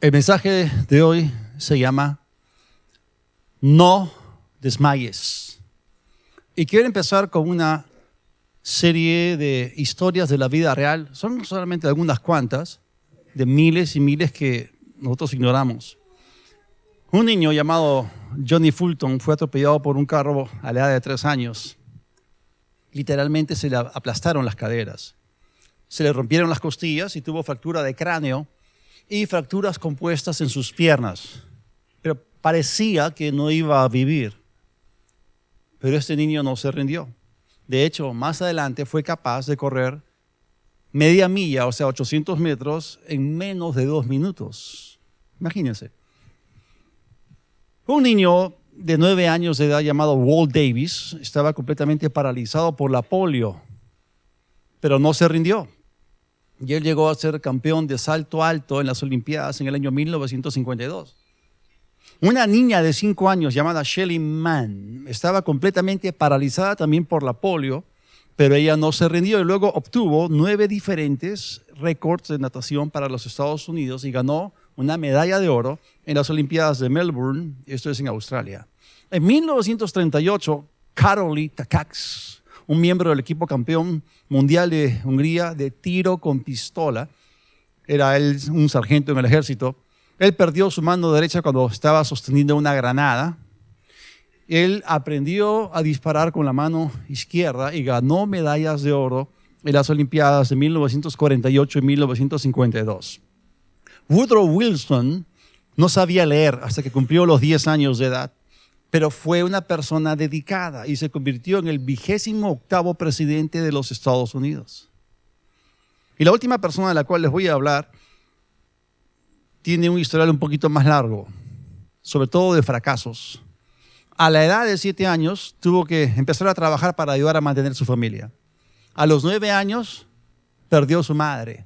El mensaje de hoy se llama No desmayes. Y quiero empezar con una serie de historias de la vida real. Son solamente algunas cuantas, de miles y miles que nosotros ignoramos. Un niño llamado Johnny Fulton fue atropellado por un carro a la edad de 3 años. Literalmente se le aplastaron las caderas. Se le rompieron las costillas y tuvo fractura de cráneo y fracturas compuestas en sus piernas. Pero parecía que no iba a vivir. Pero este niño no se rindió. De hecho, más adelante fue capaz de correr media milla, o sea, 800 metros, en menos de 2 minutos. Imagínense. Un niño de 9 años de edad llamado Walt Davis estaba completamente paralizado por la polio, pero no se rindió. Y él llegó a ser campeón de salto alto en las Olimpiadas en el año 1952. Una niña de 5 años llamada Shelley Mann estaba completamente paralizada también por la polio, pero ella no se rindió y luego obtuvo 9 diferentes récords de natación para los Estados Unidos y ganó una medalla de oro en las Olimpiadas de Melbourne, esto es en Australia. En 1938, Károly Takács, un miembro del equipo campeón mundial de Hungría de tiro con pistola, era él un sargento en el ejército. Él perdió su mano derecha cuando estaba sosteniendo una granada. Él aprendió a disparar con la mano izquierda y ganó medallas de oro en las Olimpiadas de 1948 y 1952. Woodrow Wilson no sabía leer hasta que cumplió los 10 años de edad, pero fue una persona dedicada y se convirtió en el 28º presidente de los Estados Unidos. Y la última persona de la cual les voy a hablar tiene un historial un poquito más largo, sobre todo de fracasos. A la edad de 7 años tuvo que empezar a trabajar para ayudar a mantener su familia. A los 9 años perdió su madre.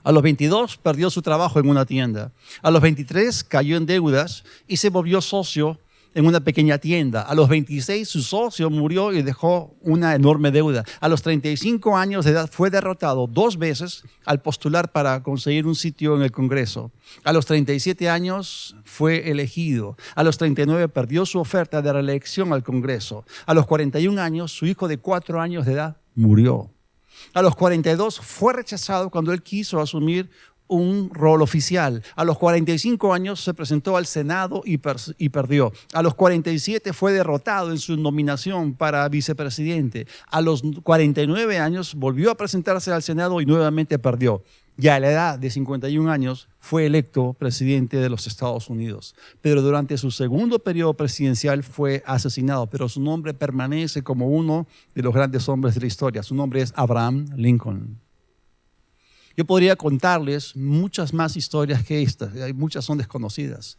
A los 22 perdió su trabajo en una tienda. A los 23 cayó en deudas y se volvió socio en una pequeña tienda. A los 26 su socio murió y dejó una enorme deuda. A los 35 años de edad fue derrotado 2 veces al postular para conseguir un sitio en el Congreso. A los 37 años fue elegido. A los 39 perdió su oferta de reelección al Congreso. A los 41 años su hijo de 4 años de edad murió. A los 42 fue rechazado cuando él quiso asumir un rol oficial. A los 45 años se presentó al Senado y perdió. A los 47 fue derrotado en su nominación para vicepresidente. A los 49 años volvió a presentarse al Senado y nuevamente perdió. Ya a la edad de 51 años fue electo presidente de los Estados Unidos. Pero durante su segundo periodo presidencial fue asesinado. Pero su nombre permanece como uno de los grandes hombres de la historia. Su nombre es Abraham Lincoln. Yo podría contarles muchas más historias que estas, muchas son desconocidas.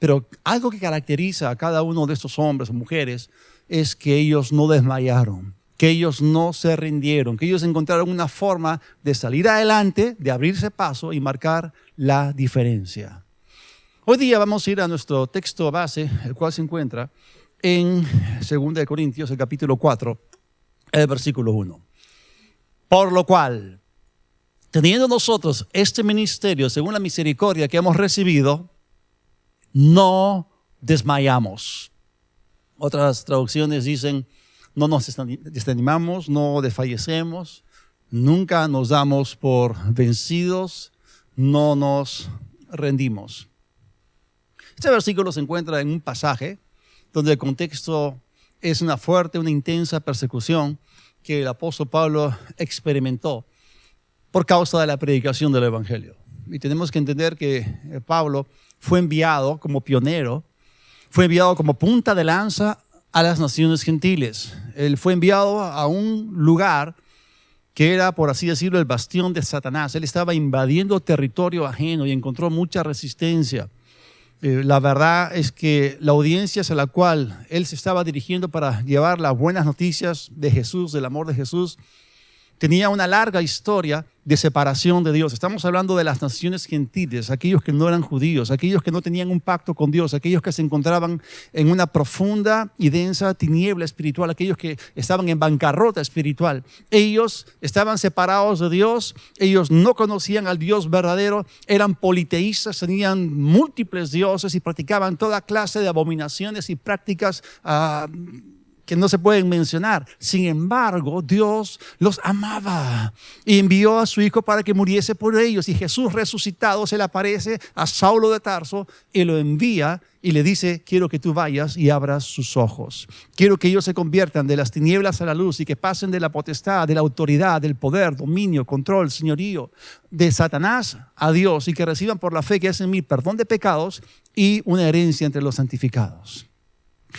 Pero algo que caracteriza a cada uno de estos hombres o mujeres es que ellos no desmayaron, que ellos no se rindieron, que ellos encontraron una forma de salir adelante, de abrirse paso y marcar la diferencia. Hoy día vamos a ir a nuestro texto base, el cual se encuentra en 2 Corintios, el capítulo 4, el versículo 1. Por lo cual, teniendo nosotros este ministerio según la misericordia que hemos recibido, no desmayamos. Otras traducciones dicen, no nos desanimamos, no desfallecemos, nunca nos damos por vencidos, no nos rendimos. Este versículo se encuentra en un pasaje donde el contexto es una fuerte, una intensa persecución que el apóstol Pablo experimentó por causa de la predicación del Evangelio. Y tenemos que entender que Pablo fue enviado como pionero, fue enviado como punta de lanza a las naciones gentiles. Él fue enviado a un lugar que era, por así decirlo, el bastión de Satanás. Él estaba invadiendo territorio ajeno y encontró mucha resistencia. La verdad es que la audiencia a la cual él se estaba dirigiendo para llevar las buenas noticias de Jesús, del amor de Jesús, tenía una larga historia de separación de Dios. Estamos hablando de las naciones gentiles, aquellos que no eran judíos, aquellos que no tenían un pacto con Dios, aquellos que se encontraban en una profunda y densa tiniebla espiritual, aquellos que estaban en bancarrota espiritual. Ellos estaban separados de Dios, ellos no conocían al Dios verdadero, eran politeístas, tenían múltiples dioses y practicaban toda clase de abominaciones y prácticas que no se pueden mencionar. Sin embargo, Dios los amaba y envió a su Hijo para que muriese por ellos. Y Jesús resucitado se le aparece a Saulo de Tarso y lo envía y le dice: quiero que tú vayas y abras sus ojos. Quiero que ellos se conviertan de las tinieblas a la luz y que pasen de la potestad, de la autoridad, del poder, dominio, control, señorío de Satanás a Dios, y que reciban por la fe que es en mí perdón de pecados y una herencia entre los santificados.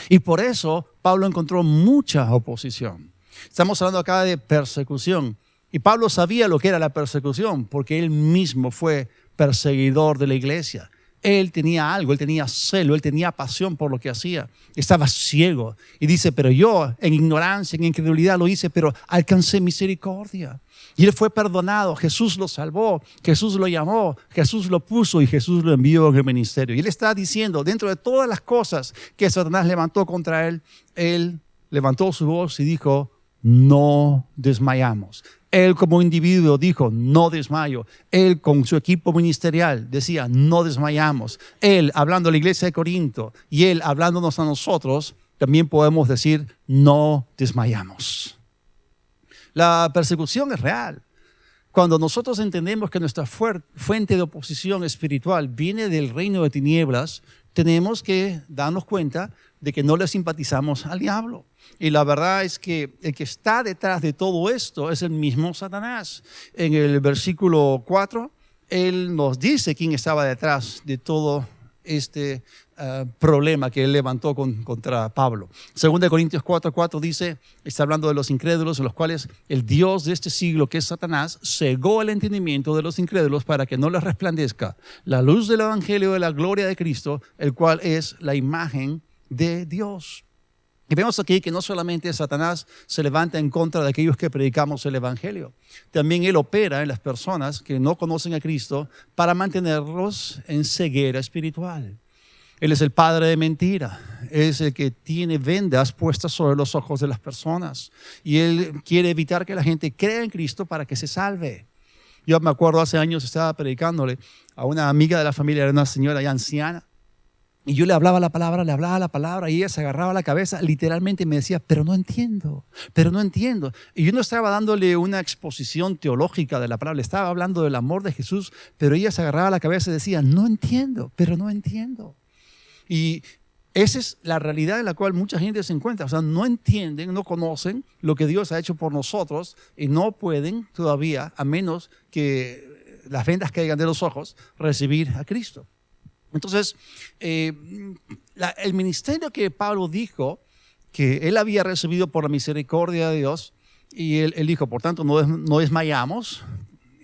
Y por eso Pablo encontró mucha oposición. Estamos hablando acá de persecución. Y Pablo sabía lo que era la persecución porque él mismo fue perseguidor de la iglesia. Él tenía algo, él tenía celo, él tenía pasión por lo que hacía. Estaba ciego. Y dice: pero yo en ignorancia, en incredulidad lo hice, pero alcancé misericordia. Y él fue perdonado, Jesús lo salvó, Jesús lo llamó, Jesús lo puso y Jesús lo envió en el ministerio. Y él está diciendo, dentro de todas las cosas que Satanás levantó contra él levantó su voz y dijo: no desmayamos. Él como individuo dijo: no desmayo. Él con su equipo ministerial decía: no desmayamos. Él hablando a la iglesia de Corinto y él hablándonos a nosotros, también podemos decir: no desmayamos. La persecución es real. Cuando nosotros entendemos que nuestra fuente de oposición espiritual viene del reino de tinieblas, tenemos que darnos cuenta de que no le simpatizamos al diablo. Y la verdad es que el que está detrás de todo esto es el mismo Satanás. En el versículo 4, él nos dice quién estaba detrás de todo este problema que él levantó contra Pablo. 2 Corintios 4:4 dice, está hablando de los incrédulos, en los cuales el Dios de este siglo, que es Satanás, cegó el entendimiento de los incrédulos para que no les resplandezca la luz del evangelio de la gloria de Cristo, el cual es la imagen de Dios. Y vemos aquí que no solamente Satanás se levanta en contra de aquellos que predicamos el evangelio, también él opera en las personas que no conocen a Cristo para mantenerlos en ceguera espiritual. Él es el padre de mentira, es el que tiene vendas puestas sobre los ojos de las personas y él quiere evitar que la gente crea en Cristo para que se salve. Yo me acuerdo hace años estaba predicándole a una amiga de la familia, era una señora ya anciana, y yo le hablaba la palabra y ella se agarraba la cabeza, literalmente me decía, pero no entiendo. Y yo no estaba dándole una exposición teológica de la palabra, le estaba hablando del amor de Jesús, pero ella se agarraba la cabeza y decía, no entiendo. Y esa es la realidad en la cual mucha gente se encuentra. O sea, no entienden, no conocen lo que Dios ha hecho por nosotros y no pueden todavía, a menos que las vendas caigan de los ojos, recibir a Cristo. Entonces, el ministerio que Pablo dijo que él había recibido por la misericordia de Dios, y él dijo, por tanto, no desmayamos,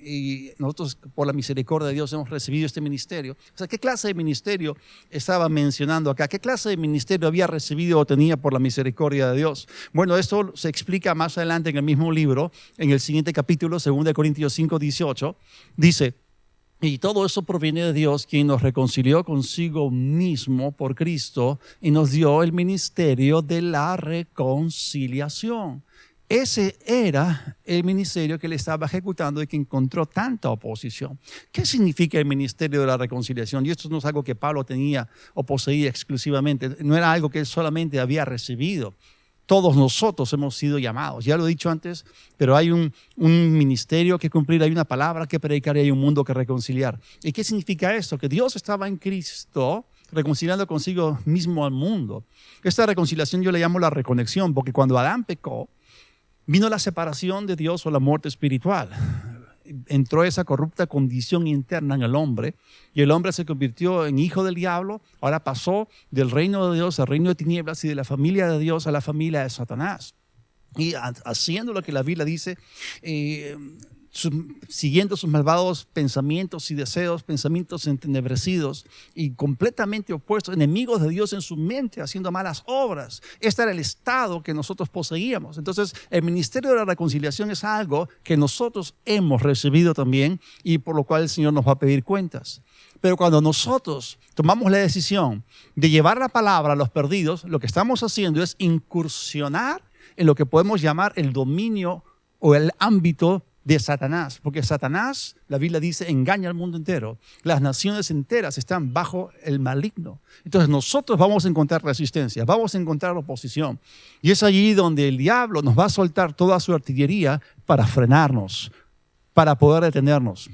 y nosotros por la misericordia de Dios hemos recibido este ministerio. O sea, ¿qué clase de ministerio estaba mencionando acá? ¿Qué clase de ministerio había recibido o tenía por la misericordia de Dios? Bueno, esto se explica más adelante en el mismo libro, en el siguiente capítulo, 2 Corintios 5:18, dice, y todo eso proviene de Dios, quien nos reconcilió consigo mismo por Cristo y nos dio el ministerio de la reconciliación. Ese era el ministerio que él estaba ejecutando y que encontró tanta oposición. ¿Qué significa el ministerio de la reconciliación? Y esto no es algo que Pablo tenía o poseía exclusivamente, no era algo que él solamente había recibido. Todos nosotros hemos sido llamados, ya lo he dicho antes, pero hay un ministerio que cumplir, hay una palabra que predicar y hay un mundo que reconciliar. ¿Y qué significa esto? Que Dios estaba en Cristo reconciliando consigo mismo al mundo. Esta reconciliación yo le llamo la reconexión, porque cuando Adán pecó, vino la separación de Dios o la muerte espiritual. Entró esa corrupta condición interna en el hombre y el hombre se convirtió en hijo del diablo. Ahora pasó del reino de Dios al reino de tinieblas y de la familia de Dios a la familia de Satanás. Y haciendo lo que la Biblia dice, siguiendo sus malvados pensamientos y deseos, pensamientos entenebrecidos y completamente opuestos, enemigos de Dios en su mente, haciendo malas obras. Este era el estado que nosotros poseíamos. Entonces, el ministerio de la reconciliación es algo que nosotros hemos recibido también y por lo cual el Señor nos va a pedir cuentas. Pero cuando nosotros tomamos la decisión de llevar la palabra a los perdidos, lo que estamos haciendo es incursionar en lo que podemos llamar el dominio o el ámbito de Satanás, porque Satanás, la Biblia dice, engaña al mundo entero. Las naciones enteras están bajo el maligno. Entonces nosotros vamos a encontrar resistencia, vamos a encontrar oposición. Y es allí donde el diablo nos va a soltar toda su artillería para frenarnos, para poder detenernos.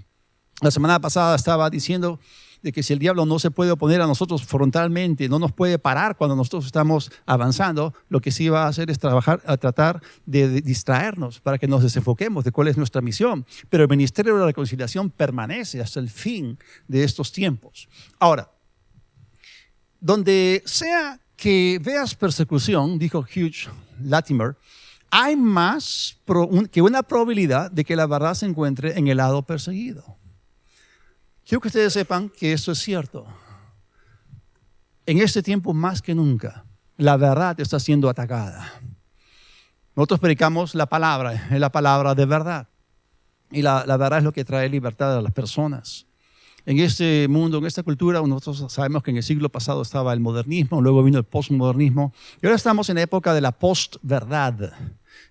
La semana pasada estaba diciendo de que si el diablo no se puede oponer a nosotros frontalmente, no nos puede parar cuando nosotros estamos avanzando, lo que sí va a hacer es tratar de distraernos para que nos desenfoquemos de cuál es nuestra misión. Pero el ministerio de la reconciliación permanece hasta el fin de estos tiempos. Ahora, donde sea que veas persecución, dijo Hugh Latimer, hay más que una probabilidad de que la verdad se encuentre en el lado perseguido. Quiero que ustedes sepan que esto es cierto. En este tiempo más que nunca, la verdad está siendo atacada. Nosotros predicamos la palabra, es la palabra de verdad. Y la verdad es lo que trae libertad a las personas. En este mundo, en esta cultura, nosotros sabemos que en el siglo pasado estaba el modernismo, luego vino el postmodernismo. Y ahora estamos en la época de la postverdad,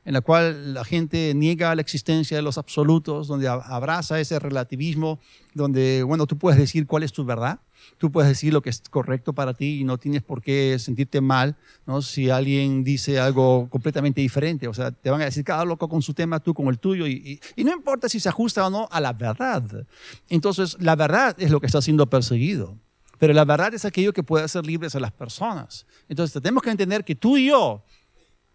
en la cual la gente niega la existencia de los absolutos, donde abraza ese relativismo, donde, bueno, tú puedes decir cuál es tu verdad, tú puedes decir lo que es correcto para ti y no tienes por qué sentirte mal, ¿no? Si alguien dice algo completamente diferente. O sea, te van a decir cada loco con su tema, tú con el tuyo, y no importa si se ajusta o no a la verdad. Entonces, la verdad es lo que está siendo perseguido, pero la verdad es aquello que puede hacer libres a las personas. Entonces, tenemos que entender que tú y yo,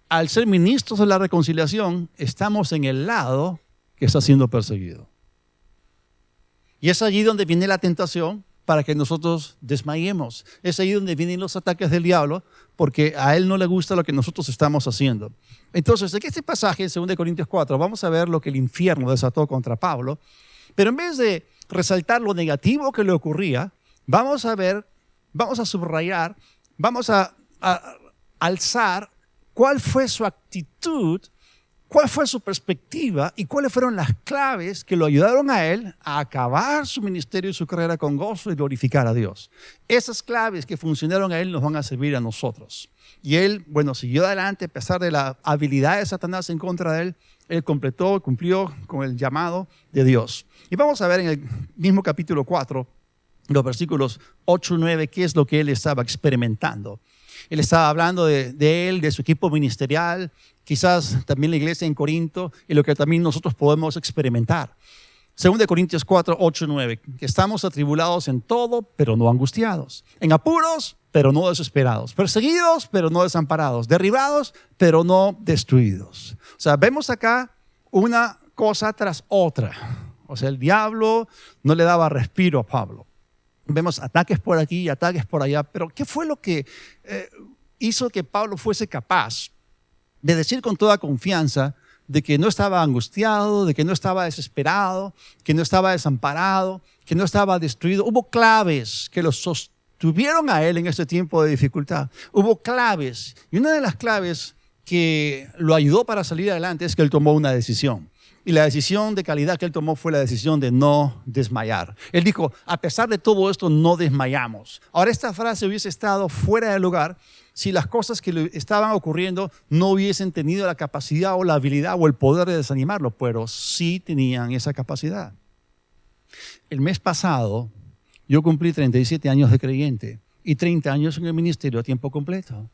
al ser ministros de la reconciliación, estamos en el lado que está siendo perseguido. Y es allí donde viene la tentación para que nosotros desmayemos. Es allí donde vienen los ataques del diablo, porque a él no le gusta lo que nosotros estamos haciendo. Entonces, en este pasaje, en 2 Corintios 4, vamos a ver lo que el infierno desató contra Pablo. Pero en vez de resaltar lo negativo que le ocurría, vamos a subrayar, vamos a alzar cuál fue su actitud, cuál fue su perspectiva y cuáles fueron las claves que lo ayudaron a él a acabar su ministerio y su carrera con gozo y glorificar a Dios. Esas claves que funcionaron a él nos van a servir a nosotros. Y él, bueno, siguió adelante a pesar de la habilidad de Satanás en contra de él. Él cumplió con el llamado de Dios. Y vamos a ver en el mismo capítulo 4, los versículos 8 y 9, qué es lo que él estaba experimentando. Él estaba hablando de él, de su equipo ministerial, quizás también la iglesia en Corinto y lo que también nosotros podemos experimentar. 2 Corintios 4, 8 y 9, que estamos atribulados en todo, pero no angustiados, en apuros, pero no desesperados, perseguidos, pero no desamparados, derribados, pero no destruidos. O sea, vemos acá una cosa tras otra. O sea, el diablo no le daba respiro a Pablo. Vemos ataques por aquí y ataques por allá, pero ¿qué fue lo que hizo que Pablo fuese capaz de decir con toda confianza de que no estaba angustiado, de que no estaba desesperado, que no estaba desamparado, que no estaba destruido? Hubo claves que lo sostuvieron a él en este tiempo de dificultad. Hubo claves, y una de las claves que lo ayudó para salir adelante es que él tomó una decisión. Y la decisión de calidad que él tomó fue la decisión de no desmayar. Él dijo, a pesar de todo esto, no desmayamos. Ahora, esta frase hubiese estado fuera de lugar si las cosas que le estaban ocurriendo no hubiesen tenido la capacidad o la habilidad o el poder de desanimarlo, pero sí tenían esa capacidad. El mes pasado, yo cumplí 37 años de creyente y 30 años en el ministerio a tiempo completo.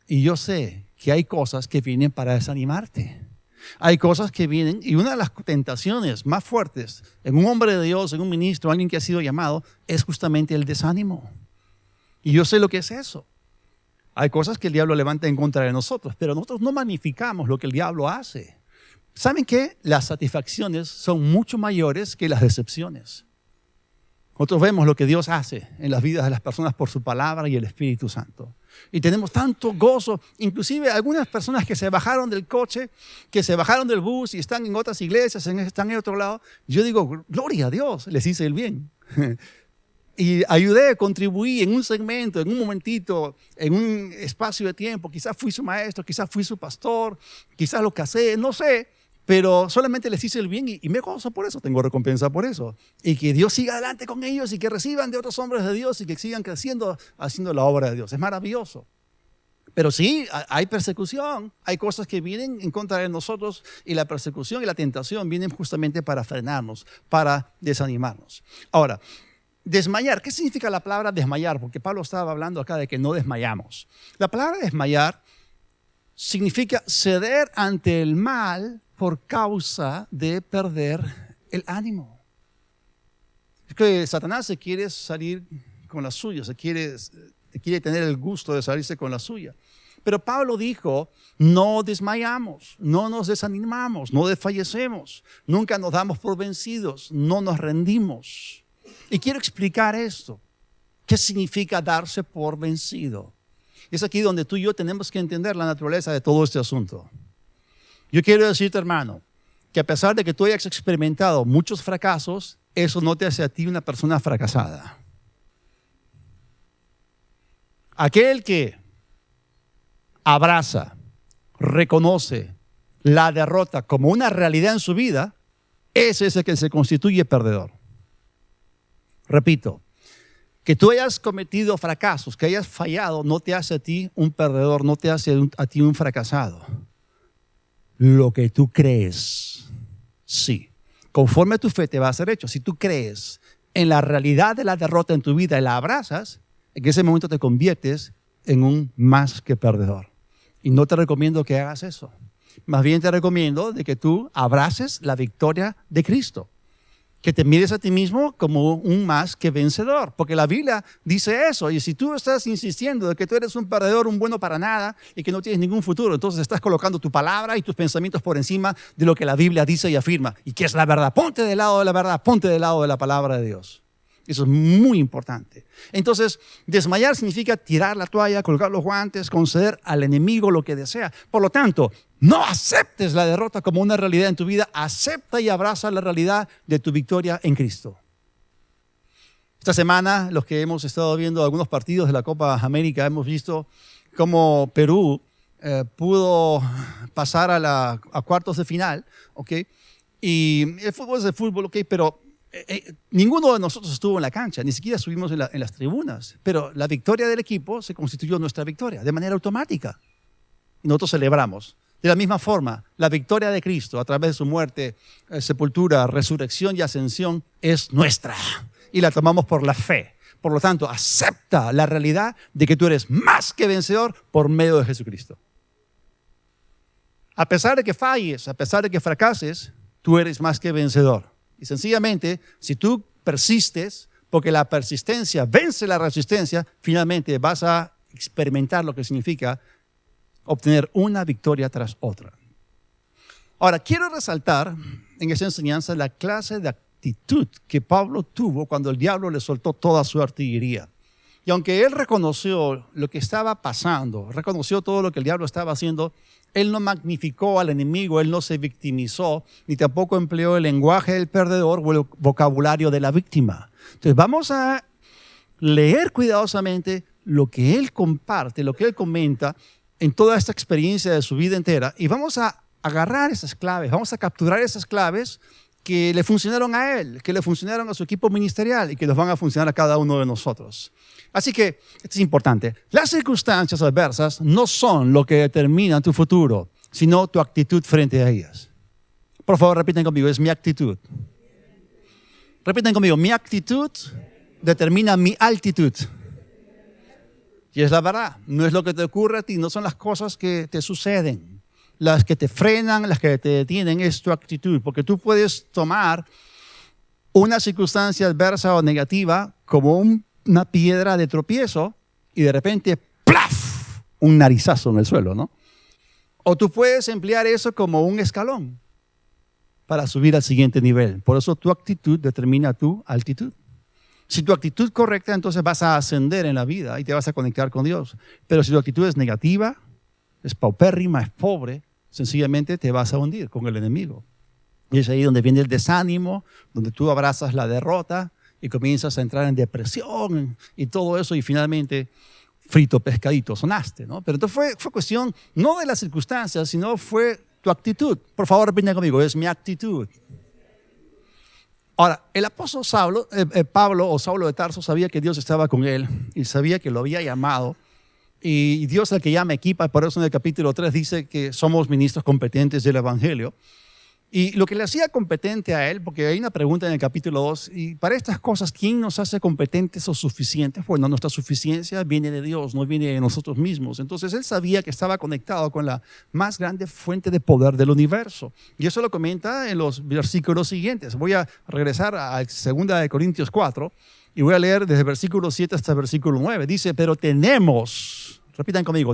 Y yo sé que hay cosas que vienen para desanimarte. Hay cosas que vienen, y una de las tentaciones más fuertes en un hombre de Dios, en un ministro, alguien que ha sido llamado, es justamente el desánimo. Y yo sé lo que es eso. Hay cosas que el diablo levanta en contra de nosotros, pero nosotros no magnificamos lo que el diablo hace. ¿Saben qué? Las satisfacciones son mucho mayores que las decepciones. Nosotros vemos lo que Dios hace en las vidas de las personas por su palabra y el Espíritu Santo. Y tenemos tanto gozo. Inclusive algunas personas que se bajaron del coche, que se bajaron del bus y están en otras iglesias, están en otro lado. Yo digo, gloria a Dios, les hice el bien. Y ayudé, contribuí en un segmento, en un momentito, en un espacio de tiempo. Quizás fui su maestro, quizás fui su pastor, quizás lo casé, no sé. Pero solamente les hice el bien y me gozo por eso, tengo recompensa por eso. Y que Dios siga adelante con ellos y que reciban de otros hombres de Dios y que sigan creciendo haciendo la obra de Dios. Es maravilloso. Pero sí, hay persecución, hay cosas que vienen en contra de nosotros y la persecución y la tentación vienen justamente para frenarnos, para desanimarnos. Ahora, desmayar, ¿qué significa la palabra desmayar? Porque Pablo estaba hablando acá de que no desmayamos. La palabra desmayar significa ceder ante el mal por causa de perder el ánimo. Es que Satanás se quiere salir con la suya, quiere tener el gusto de salirse con la suya. Pero Pablo dijo, no desmayamos, no nos desanimamos, no desfallecemos, nunca nos damos por vencidos, no nos rendimos. Y quiero explicar esto. ¿Qué significa darse por vencido? Es aquí donde tú y yo tenemos que entender la naturaleza de todo este asunto. Yo quiero decirte, hermano, que a pesar de que tú hayas experimentado muchos fracasos, eso no te hace a ti una persona fracasada. Aquel que abraza, reconoce la derrota como una realidad en su vida, ese es el que se constituye perdedor. Repito, que tú hayas cometido fracasos, que hayas fallado, no te hace a ti un perdedor, no te hace a ti un fracasado. Lo que tú crees, sí. Conforme a tu fe te va a ser hecho. Si tú crees en la realidad de la derrota en tu vida y la abrazas, en ese momento te conviertes en un más que perdedor. Y no te recomiendo que hagas eso. Más bien te recomiendo de que tú abraces la victoria de Cristo. Que te mires a ti mismo como un más que vencedor. Porque la Biblia dice eso. Y si tú estás insistiendo de que tú eres un perdedor, un bueno para nada y que no tienes ningún futuro, entonces estás colocando tu palabra y tus pensamientos por encima de lo que la Biblia dice y afirma. ¿Y qué es la verdad? Ponte del lado de la verdad, ponte del lado de la palabra de Dios. Eso es muy importante. Entonces, desmayar significa tirar la toalla, colgar los guantes, conceder al enemigo lo que desea. Por lo tanto, no aceptes la derrota como una realidad en tu vida. Acepta y abraza la realidad de tu victoria en Cristo. Esta semana, los que hemos estado viendo algunos partidos de la Copa América, hemos visto cómo Perú pudo pasar a cuartos de final, ¿ok? Y el fútbol es el fútbol, ¿ok? Pero ninguno de nosotros estuvo en la cancha, ni siquiera estuvimos en las tribunas. Pero la victoria del equipo se constituyó nuestra victoria de manera automática. Y nosotros celebramos. De la misma forma, la victoria de Cristo a través de su muerte, sepultura, resurrección y ascensión es nuestra. Y la tomamos por la fe. Por lo tanto, acepta la realidad de que tú eres más que vencedor por medio de Jesucristo. A pesar de que falles, a pesar de que fracases, tú eres más que vencedor. Y sencillamente, si tú persistes, porque la persistencia vence la resistencia, finalmente vas a experimentar lo que significa obtener una victoria tras otra. Ahora, quiero resaltar en esa enseñanza la clase de actitud que Pablo tuvo cuando el diablo le soltó toda su artillería. Y aunque él reconoció lo que estaba pasando, reconoció todo lo que el diablo estaba haciendo, él no magnificó al enemigo, él no se victimizó, ni tampoco empleó el lenguaje del perdedor o el vocabulario de la víctima. Entonces vamos a leer cuidadosamente lo que él comparte, lo que él comenta en toda esta experiencia de su vida entera, y vamos a agarrar esas claves, vamos a capturar esas claves que le funcionaron a él, que le funcionaron a su equipo ministerial y que nos van a funcionar a cada uno de nosotros. Así que, esto es importante, las circunstancias adversas no son lo que determina tu futuro, sino tu actitud frente a ellas. Por favor, repiten conmigo, es mi actitud. Repiten conmigo, mi actitud determina mi altitud. Y es la verdad, no es lo que te ocurre a ti, no son las cosas que te suceden. Las que te frenan, las que te detienen, es tu actitud. Porque tú puedes tomar una circunstancia adversa o negativa como una piedra de tropiezo y de repente, ¡plaf!, un narizazo en el suelo, ¿no? O tú puedes emplear eso como un escalón para subir al siguiente nivel. Por eso tu actitud determina tu altitud. Si tu actitud es correcta, entonces vas a ascender en la vida y te vas a conectar con Dios. Pero si tu actitud es negativa, es paupérrima, es pobre, sencillamente te vas a hundir con el enemigo. Y es ahí donde viene el desánimo, donde tú abrazas la derrota y comienzas a entrar en depresión y todo eso, y finalmente frito pescadito sonaste, ¿no? Pero entonces fue cuestión no de las circunstancias, sino fue tu actitud. Por favor, venga conmigo, es mi actitud. Ahora, el apóstol Pablo o Saulo de Tarso sabía que Dios estaba con él y sabía que lo había llamado. Y Dios es el que llama, equipa, por eso en el capítulo 3 dice que somos ministros competentes del Evangelio. Y lo que le hacía competente a él, porque hay una pregunta en el capítulo 2, y para estas cosas, ¿quién nos hace competentes o suficientes? Bueno, nuestra suficiencia viene de Dios, no viene de nosotros mismos. Entonces él sabía que estaba conectado con la más grande fuente de poder del universo. Y eso lo comenta en los versículos siguientes. Voy a regresar a 2 Corintios 4 y voy a leer desde el versículo 7 hasta el versículo 9. Dice, pero tenemos, repitan conmigo,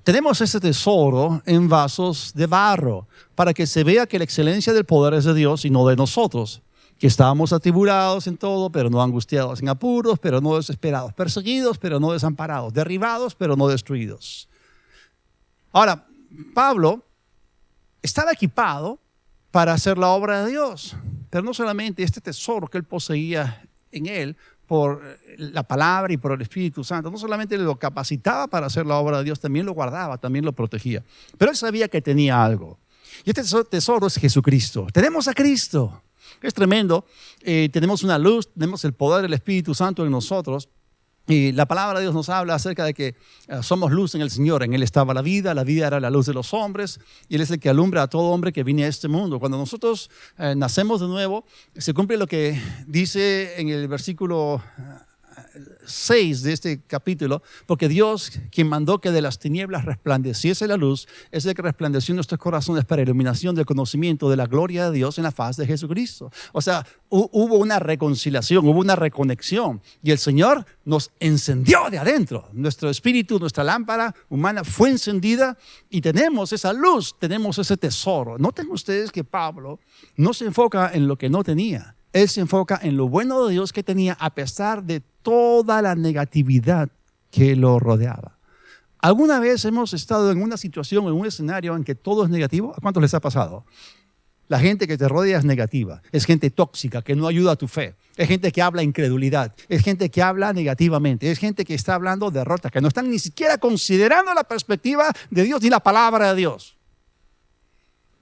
tenemos ese tesoro en vasos de barro, para que se vea que la excelencia del poder es de Dios y no de nosotros, que estábamos atribulados en todo, pero no angustiados, en apuros, pero no desesperados, perseguidos, pero no desamparados, derribados, pero no destruidos. Ahora, Pablo estaba equipado para hacer la obra de Dios, pero no solamente este tesoro que él poseía en él, por la palabra y por el Espíritu Santo, no solamente lo capacitaba para hacer la obra de Dios, también lo guardaba, también lo protegía. Pero él sabía que tenía algo. Y este tesoro es Jesucristo. Tenemos a Cristo. Es tremendo. Tenemos una luz, tenemos el poder del Espíritu Santo en nosotros. Y la palabra de Dios nos habla acerca de que somos luz en el Señor. En Él estaba la vida era la luz de los hombres, y Él es el que alumbra a todo hombre que viene a este mundo. Cuando nosotros nacemos de nuevo, se cumple lo que dice en el versículo 6 de este capítulo, porque Dios, quien mandó que de las tinieblas resplandeciese la luz, es el que resplandeció en nuestros corazones para iluminación del conocimiento de la gloria de Dios en la faz de Jesucristo. O sea, hubo una reconciliación, hubo una reconexión, y el Señor nos encendió de adentro. Nuestro espíritu, nuestra lámpara humana fue encendida y tenemos esa luz, tenemos ese tesoro. Noten ustedes que Pablo no se enfoca en lo que no tenía. Él se enfoca en lo bueno de Dios que tenía a pesar de toda la negatividad que lo rodeaba. ¿Alguna vez hemos estado en una situación, en un escenario en que todo es negativo? ¿A cuántos les ha pasado? La gente que te rodea es negativa, es gente tóxica que no ayuda a tu fe, es gente que habla incredulidad, es gente que habla negativamente, es gente que está hablando derrota, que no están ni siquiera considerando la perspectiva de Dios ni la palabra de Dios.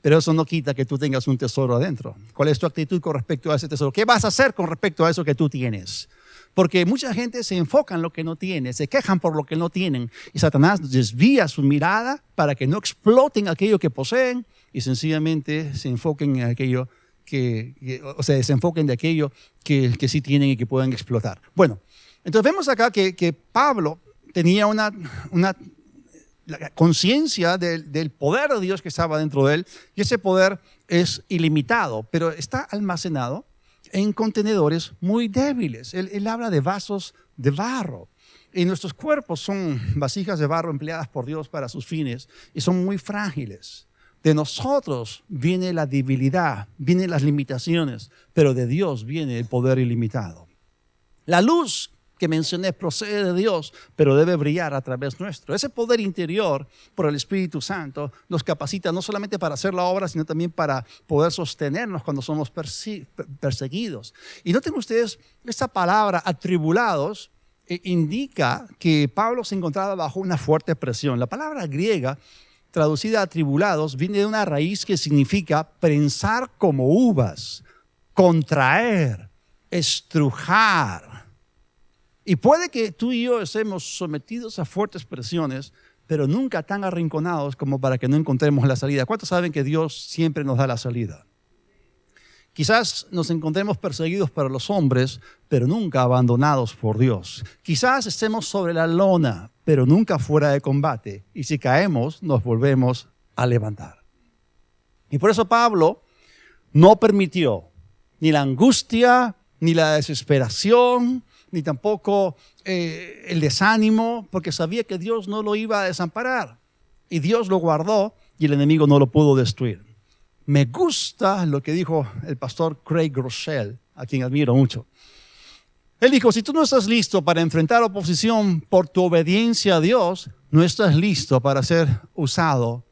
Pero eso no quita que tú tengas un tesoro adentro. ¿Cuál es tu actitud con respecto a ese tesoro? ¿Qué vas a hacer con respecto a eso que tú tienes? Porque mucha gente se enfoca en lo que no tiene, se quejan por lo que no tienen, y Satanás desvía su mirada para que no exploten aquello que poseen y sencillamente se enfoquen en aquello se desenfoquen de aquello que sí tienen y que pueden explotar. Bueno, entonces vemos acá que Pablo tenía una la conciencia del poder de Dios que estaba dentro de él, y ese poder es ilimitado, pero está almacenado en contenedores muy débiles. Él habla de vasos de barro, y nuestros cuerpos son vasijas de barro empleadas por Dios para sus fines y son muy frágiles. De nosotros viene la debilidad, vienen las limitaciones, pero de Dios viene el poder ilimitado. La luz que mencioné procede de Dios, pero debe brillar a través nuestro. Ese poder interior por el Espíritu Santo nos capacita no solamente para hacer la obra, sino también para poder sostenernos cuando somos perseguidos. Y noten ustedes, esta palabra atribulados indica que Pablo se encontraba bajo una fuerte presión. La palabra griega traducida a atribulados viene de una raíz que significa prensar como uvas, contraer, estrujar. Y puede que tú y yo estemos sometidos a fuertes presiones, pero nunca tan arrinconados como para que no encontremos la salida. ¿Cuántos saben que Dios siempre nos da la salida? Quizás nos encontremos perseguidos por los hombres, pero nunca abandonados por Dios. Quizás estemos sobre la lona, pero nunca fuera de combate. Y si caemos, nos volvemos a levantar. Y por eso Pablo no permitió ni la angustia, ni la desesperación, ni tampoco el desánimo, porque sabía que Dios no lo iba a desamparar. Y Dios lo guardó y el enemigo no lo pudo destruir. Me gusta lo que dijo el pastor Craig Groeschel, a quien admiro mucho. Él dijo, si tú no estás listo para enfrentar oposición por tu obediencia a Dios, no estás listo para ser usado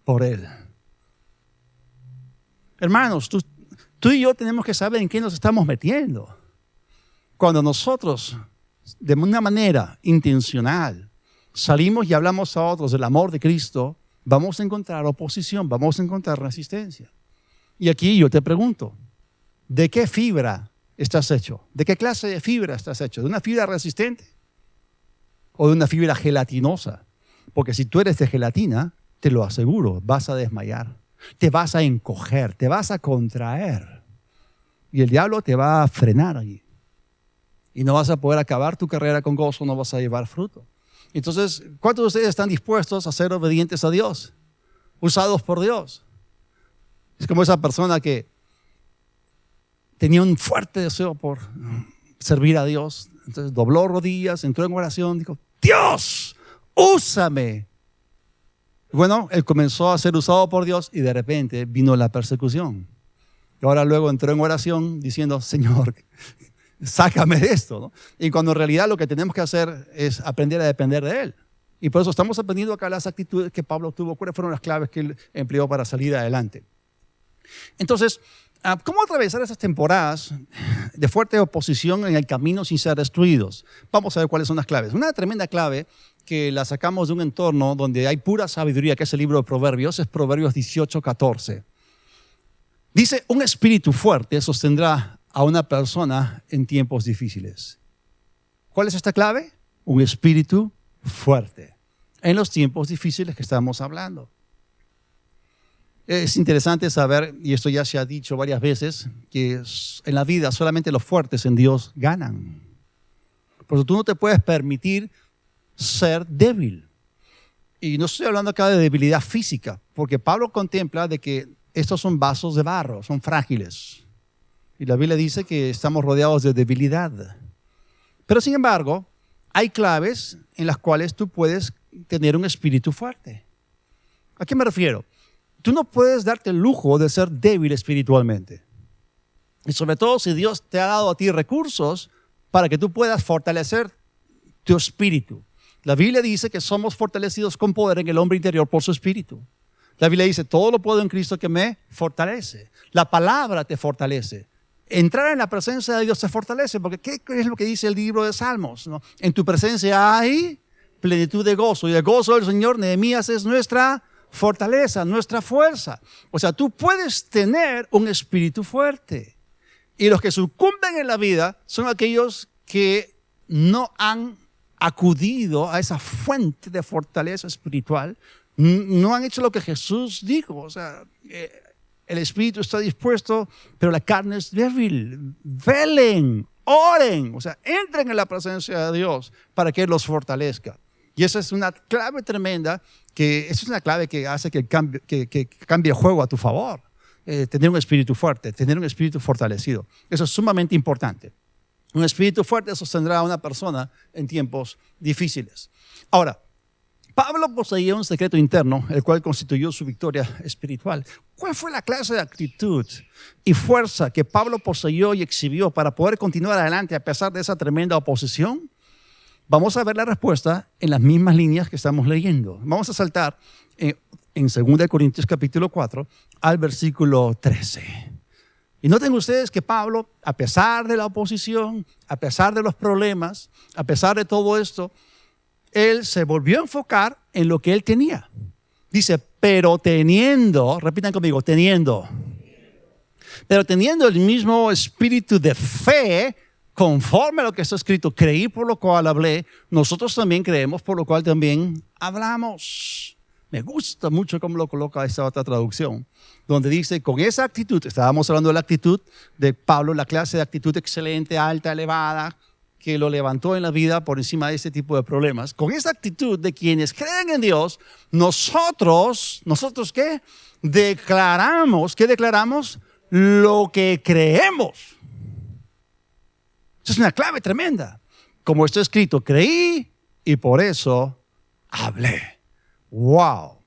por Él. Hermanos, tú y yo tenemos que saber en qué nos estamos metiendo. Cuando nosotros, de una manera intencional, salimos y hablamos a otros del amor de Cristo, vamos a encontrar oposición, vamos a encontrar resistencia. Y aquí yo te pregunto, ¿de qué fibra estás hecho? ¿De qué clase de fibra estás hecho? ¿De una fibra resistente o de una fibra gelatinosa? Porque si tú eres de gelatina, te lo aseguro, vas a desmayar, te vas a encoger, te vas a contraer. Y el diablo te va a frenar allí. Y no vas a poder acabar tu carrera con gozo, no vas a llevar fruto. Entonces, ¿cuántos de ustedes están dispuestos a ser obedientes a Dios? Usados por Dios. Es como esa persona que tenía un fuerte deseo por servir a Dios. Entonces dobló rodillas, entró en oración, dijo, Dios, úsame. Bueno, él comenzó a ser usado por Dios y de repente vino la persecución. Y ahora luego entró en oración diciendo, Señor, sácame de esto, ¿no? Y cuando en realidad lo que tenemos que hacer es aprender a depender de Él. Y por eso estamos aprendiendo acá las actitudes que Pablo tuvo, cuáles fueron las claves que él empleó para salir adelante. Entonces, ¿cómo atravesar esas temporadas de fuerte oposición en el camino sin ser destruidos? Vamos a ver cuáles son las claves. Una tremenda clave que la sacamos de un entorno donde hay pura sabiduría, que es el libro de Proverbios, es Proverbios 18:14. Dice, un espíritu fuerte sostendrá a una persona en tiempos difíciles. ¿Cuál es esta clave? Un espíritu fuerte en los tiempos difíciles que estamos hablando. Es interesante saber, y esto ya se ha dicho varias veces, que en la vida solamente los fuertes en Dios ganan. Por eso tú no te puedes permitir ser débil. Y no estoy hablando acá de debilidad física, porque Pablo contempla de que estos son vasos de barro, son frágiles. Y la Biblia dice que estamos rodeados de debilidad. Pero sin embargo, hay claves en las cuales tú puedes tener un espíritu fuerte. ¿A qué me refiero? Tú no puedes darte el lujo de ser débil espiritualmente. Y sobre todo si Dios te ha dado a ti recursos para que tú puedas fortalecer tu espíritu. La Biblia dice que somos fortalecidos con poder en el hombre interior por su espíritu. La Biblia dice, todo lo puedo en Cristo que me fortalece. La palabra te fortalece. Entrar en la presencia de Dios te fortalece, porque ¿qué es lo que dice el libro de Salmos? ¿No? En tu presencia hay plenitud de gozo, y el gozo del Señor, Nehemías, es nuestra fortaleza, nuestra fuerza. O sea, tú puedes tener un espíritu fuerte. Y los que sucumben en la vida son aquellos que no han acudido a esa fuente de fortaleza espiritual, no han hecho lo que Jesús dijo. O sea, el espíritu está dispuesto, pero la carne es débil. Velen, oren, o sea, entren en la presencia de Dios para que Él los fortalezca. Y esa es una clave tremenda, esa es una clave que hace que cambie el juego a tu favor. Tener un espíritu fuerte, tener un espíritu fortalecido. Eso es sumamente importante. Un espíritu fuerte sostendrá a una persona en tiempos difíciles. Ahora, Pablo poseía un secreto interno, el cual constituyó su victoria espiritual. ¿Cuál fue la clase de actitud y fuerza que Pablo poseyó y exhibió para poder continuar adelante a pesar de esa tremenda oposición? Vamos a ver la respuesta en las mismas líneas que estamos leyendo. Vamos a saltar en 2 Corintios capítulo 4 al versículo 13. Y noten ustedes que Pablo, a pesar de la oposición, a pesar de los problemas, a pesar de todo esto, él se volvió a enfocar en lo que él tenía. Dice, pero teniendo, repitan conmigo, pero teniendo el mismo espíritu de fe, conforme a lo que está escrito, creí por lo cual hablé, nosotros también creemos por lo cual también hablamos. Me gusta mucho cómo lo coloca esta otra traducción, donde dice, con esa actitud, estábamos hablando de la actitud de Pablo, la clase de actitud excelente, alta, elevada, que lo levantó en la vida por encima de este tipo de problemas. Con esa actitud de quienes creen en Dios, nosotros ¿qué? Declaramos, ¿qué declaramos? Lo que creemos. Esa es una clave tremenda. Como está escrito, creí y por eso hablé. ¡Wow!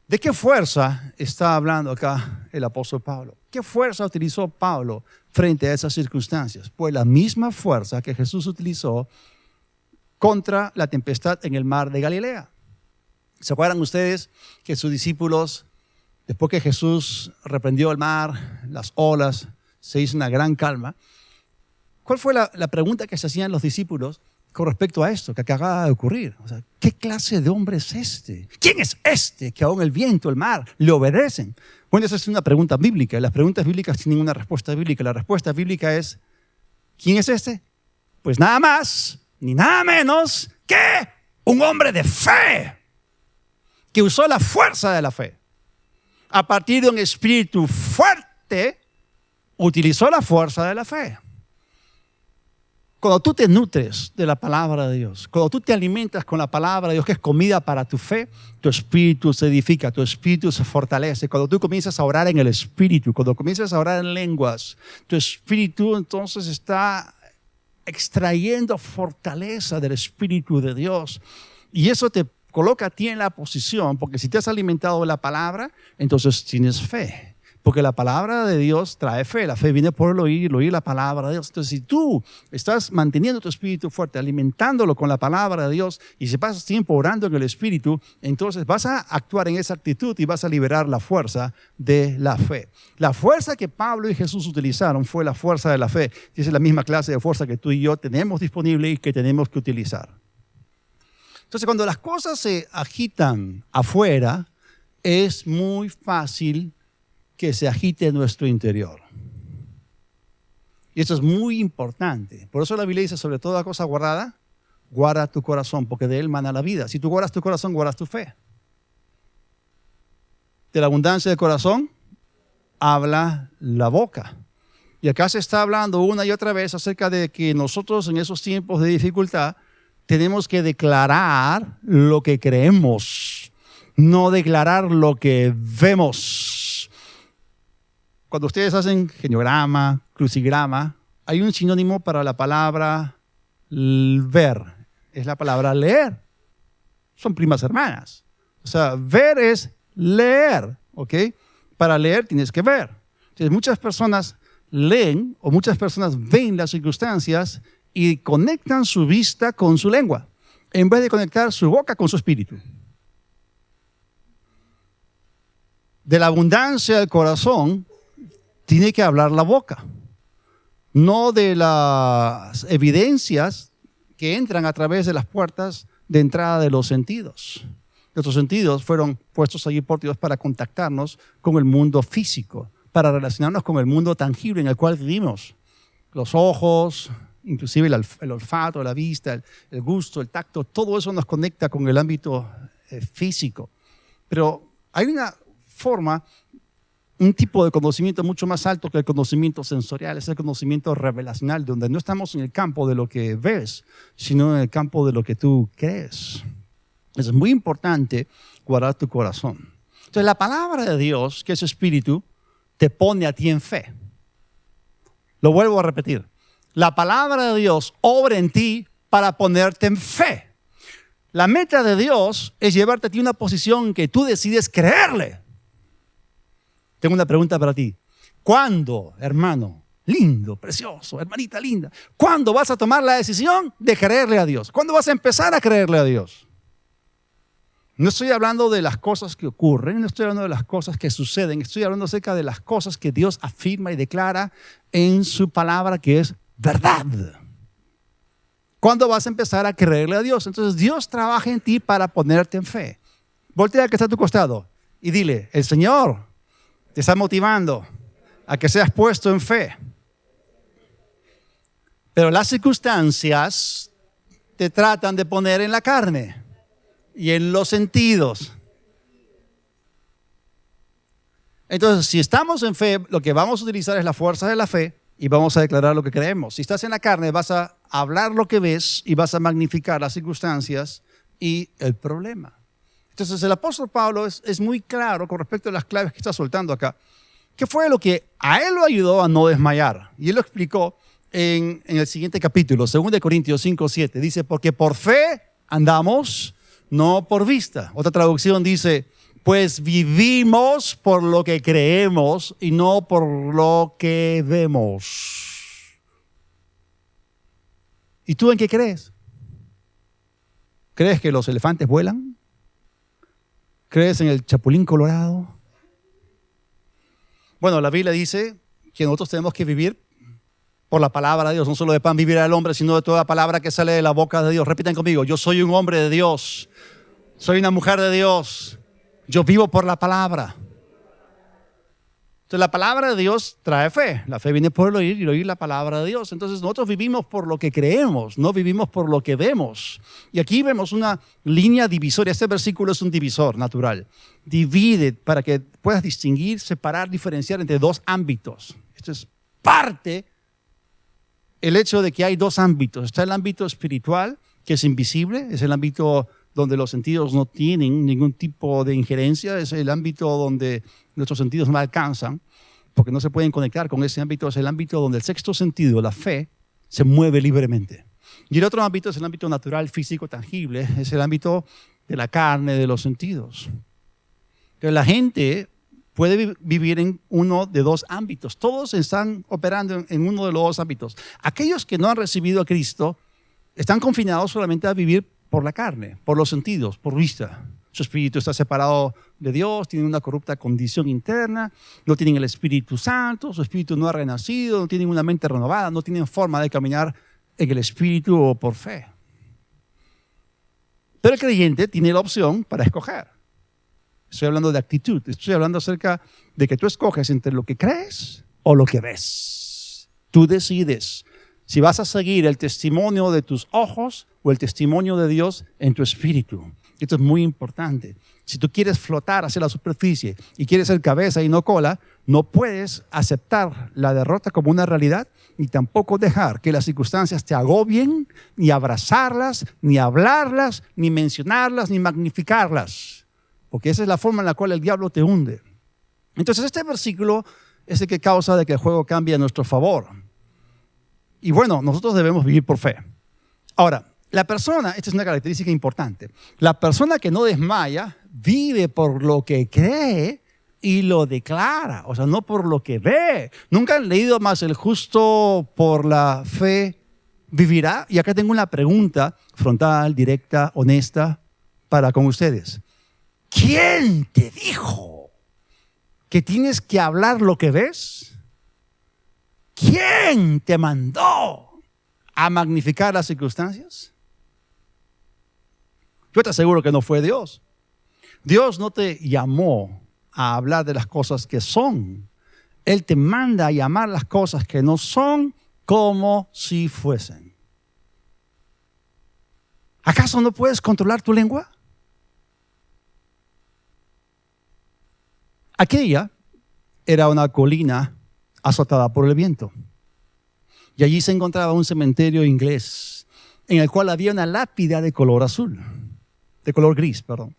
¿De qué fuerza está hablando acá el apóstol Pablo? ¿Qué fuerza utilizó Pablo frente a esas circunstancias? Pues la misma fuerza que Jesús utilizó contra la tempestad en el mar de Galilea. ¿Se acuerdan ustedes que sus discípulos, después que Jesús reprendió el mar, las olas, se hizo una gran calma? ¿Cuál fue la pregunta que se hacían los discípulos con respecto a esto que acaba de ocurrir? O sea, ¿qué clase de hombre es este? ¿Quién es este que aún el viento, el mar, le obedecen? Bueno, esa es una pregunta bíblica. Las preguntas bíblicas tienen una respuesta bíblica. La respuesta bíblica es, ¿quién es este? Pues nada más ni nada menos que un hombre de fe, que usó la fuerza de la fe. A partir de un espíritu fuerte, utilizó la fuerza de la fe. Cuando tú te nutres de la palabra de Dios, cuando tú te alimentas con la palabra de Dios, que es comida para tu fe, tu espíritu se edifica, tu espíritu se fortalece. Cuando tú comienzas a orar en el espíritu, cuando comienzas a orar en lenguas, tu espíritu entonces está extrayendo fortaleza del espíritu de Dios. Y eso te coloca a ti en la posición, porque si te has alimentado de la palabra, entonces tienes fe. Porque la palabra de Dios trae fe. La fe viene por el oír la palabra de Dios. Entonces, si tú estás manteniendo tu espíritu fuerte, alimentándolo con la palabra de Dios, y si pasas tiempo orando en el espíritu, entonces vas a actuar en esa actitud y vas a liberar la fuerza de la fe. La fuerza que Pablo y Jesús utilizaron fue la fuerza de la fe. Y esa es la misma clase de fuerza que tú y yo tenemos disponible y que tenemos que utilizar. Entonces, cuando las cosas se agitan afuera, es muy fácil que se agite nuestro interior. Y esto es muy importante. Por eso la Biblia dice, sobre toda cosa guardada, guarda tu corazón, porque de él mana la vida. Si tú guardas tu corazón, guardas tu fe. De la abundancia del corazón, habla la boca. Y acá se está hablando una y otra vez acerca de que nosotros en esos tiempos de dificultad tenemos que declarar lo que creemos, no declarar lo que vemos. Cuando ustedes hacen geniograma, crucigrama, hay un sinónimo para la palabra ver. Es la palabra leer. Son primas hermanas. O sea, ver es leer, ¿ok? Para leer tienes que ver. Entonces, muchas personas leen o muchas personas ven las circunstancias y conectan su vista con su lengua, en vez de conectar su boca con su espíritu. De la abundancia del corazón tiene que hablar la boca, no de las evidencias que entran a través de las puertas de entrada de los sentidos. Nuestros sentidos fueron puestos allí por Dios para contactarnos con el mundo físico, para relacionarnos con el mundo tangible en el cual vivimos. Los ojos, inclusive el olfato, la vista, el gusto, el tacto, todo eso nos conecta con el ámbito físico. Pero hay una forma, un tipo de conocimiento mucho más alto que el conocimiento sensorial, es el conocimiento revelacional, donde no estamos en el campo de lo que ves, sino en el campo de lo que tú crees. Es muy importante guardar tu corazón. Entonces, la palabra de Dios, que es espíritu, te pone a ti en fe. Lo vuelvo a repetir. La palabra de Dios obra en ti para ponerte en fe. La meta de Dios es llevarte a ti a una posición que tú decides creerle. Tengo una pregunta para ti. ¿Cuándo, hermano lindo, precioso, hermanita linda, cuándo vas a tomar la decisión de creerle a Dios? ¿Cuándo vas a empezar a creerle a Dios? No estoy hablando de las cosas que ocurren, no estoy hablando de las cosas que suceden, estoy hablando acerca de las cosas que Dios afirma y declara en su palabra, que es verdad. ¿Cuándo vas a empezar a creerle a Dios? Entonces Dios trabaja en ti para ponerte en fe. Voltea al que está a tu costado y dile, el Señor te está motivando a que seas puesto en fe. Pero las circunstancias te tratan de poner en la carne y en los sentidos. Entonces, si estamos en fe, lo que vamos a utilizar es la fuerza de la fe y vamos a declarar lo que creemos. Si estás en la carne, vas a hablar lo que ves y vas a magnificar las circunstancias y el problema. Entonces, el apóstol Pablo es muy claro con respecto a las claves que está soltando acá. ¿Qué fue lo que a él lo ayudó a no desmayar? Y él lo explicó en el siguiente capítulo, 2 Corintios 5:7. Dice, porque por fe andamos, no por vista. Otra traducción dice, Pues vivimos por lo que creemos y no por lo que vemos. ¿Y tú en qué crees? ¿Crees que los elefantes vuelan? ¿Crees en el chapulín colorado? Bueno, la Biblia dice que nosotros tenemos que vivir por la palabra de Dios. No solo de pan vivirá el hombre, sino de toda palabra que sale de la boca de Dios. Repitan conmigo: yo soy un hombre de Dios. Soy una mujer de Dios. Yo vivo por la palabra. Entonces la palabra de Dios trae fe. La fe viene por el oír y el oír la palabra de Dios. Entonces nosotros vivimos por lo que creemos, no vivimos por lo que vemos. Y aquí vemos una línea divisoria. Este versículo es un divisor natural. Divide para que puedas distinguir, separar, diferenciar entre dos ámbitos. Esto es parte el hecho de que hay dos ámbitos. Está el ámbito espiritual, que es invisible, es el ámbito donde los sentidos no tienen ningún tipo de injerencia, es el ámbito donde nuestros sentidos no alcanzan, porque no se pueden conectar con ese ámbito, es el ámbito donde el sexto sentido, la fe, se mueve libremente. Y el otro ámbito es el ámbito natural, físico, tangible, es el ámbito de la carne, de los sentidos. Pero la gente puede vivir en uno de dos ámbitos. Todos están operando en uno de los dos ámbitos. Aquellos que no han recibido a Cristo están confinados solamente a vivir por la carne, por los sentidos, por vista. Su espíritu está separado de Dios, tienen una corrupta condición interna, no tienen el Espíritu Santo, su espíritu no ha renacido, no tienen una mente renovada, no tienen forma de caminar en el Espíritu o por fe. Pero el creyente tiene la opción para escoger. Estoy hablando de actitud, estoy hablando acerca de que tú escoges entre lo que crees o lo que ves. Tú decides si vas a seguir el testimonio de tus ojos o el testimonio de Dios en tu espíritu. Esto es muy importante. Si tú quieres flotar hacia la superficie y quieres ser cabeza y no cola, no puedes aceptar la derrota como una realidad, ni tampoco dejar que las circunstancias te agobien, ni abrazarlas, ni hablarlas, ni mencionarlas, ni magnificarlas. Porque esa es la forma en la cual el diablo te hunde. Entonces este versículo es el que causa de que el juego cambie a nuestro favor. Y bueno, nosotros debemos vivir por fe. Ahora, la persona, esta es una característica importante, la persona que no desmaya vive por lo que cree y lo declara, o sea, no por lo que ve. ¿Nunca han leído más el justo por la fe vivirá? Y acá tengo una pregunta frontal, directa, honesta para con ustedes. ¿Quién te dijo que tienes que hablar lo que ves? ¿Quién te mandó a magnificar las circunstancias? Yo te aseguro que no fue Dios. Dios no te llamó a hablar de las cosas que son. Él te manda a llamar las cosas que no son como si fuesen. ¿Acaso no puedes controlar tu lengua? Aquella era una colina azotada por el viento. Y allí se encontraba un cementerio inglés en el cual había una lápida de color azul. De color gris, perdón.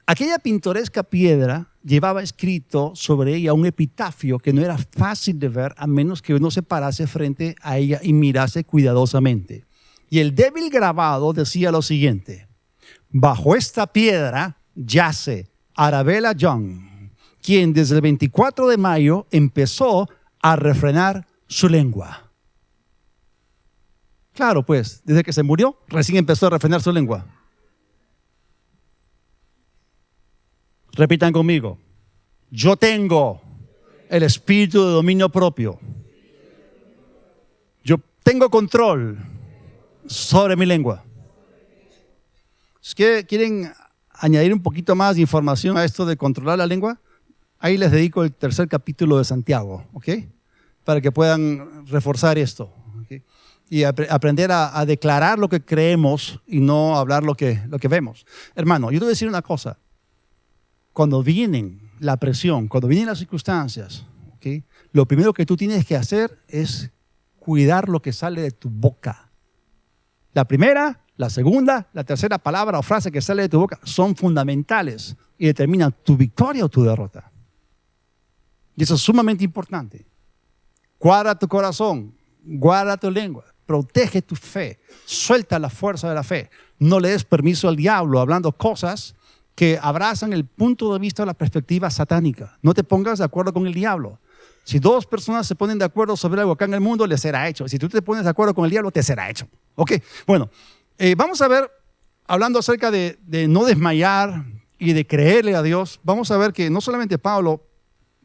Aquella pintoresca piedra llevaba escrito sobre ella un epitafio que no era fácil de ver a menos que uno se parase frente a ella y mirase cuidadosamente. Y el débil grabado decía lo siguiente: bajo esta piedra yace Arabella Young, quien desde el 24 de mayo empezó a refrenar su lengua. Claro, pues, desde que se murió, recién empezó a refrenar su lengua. Repitan conmigo: yo tengo el espíritu de dominio propio. Yo tengo control sobre mi lengua. ¿Es que quieren añadir un poquito más de información a esto de controlar la lengua? Ahí les dedico el tercer capítulo de Santiago, ¿ok? Para que puedan reforzar esto, ¿okay? Y aprender a declarar lo que creemos y no hablar lo que vemos. Hermano, yo te voy a decir una cosa. Cuando vienen la presión, cuando vienen las circunstancias, ¿okay? Lo primero que tú tienes que hacer es cuidar lo que sale de tu boca. La primera, la segunda, la tercera palabra o frase que sale de tu boca son fundamentales y determinan tu victoria o tu derrota. Y eso es sumamente importante. Guarda tu corazón, guarda tu lengua, protege tu fe, suelta la fuerza de la fe. No le des permiso al diablo hablando cosas que abrazan el punto de vista o la perspectiva satánica. No te pongas de acuerdo con el diablo. Si dos personas se ponen de acuerdo sobre algo acá en el mundo, les será hecho. Si tú te pones de acuerdo con el diablo, te será hecho. Ok, bueno, vamos a ver, hablando acerca de no desmayar y de creerle a Dios, vamos a ver que no solamente Pablo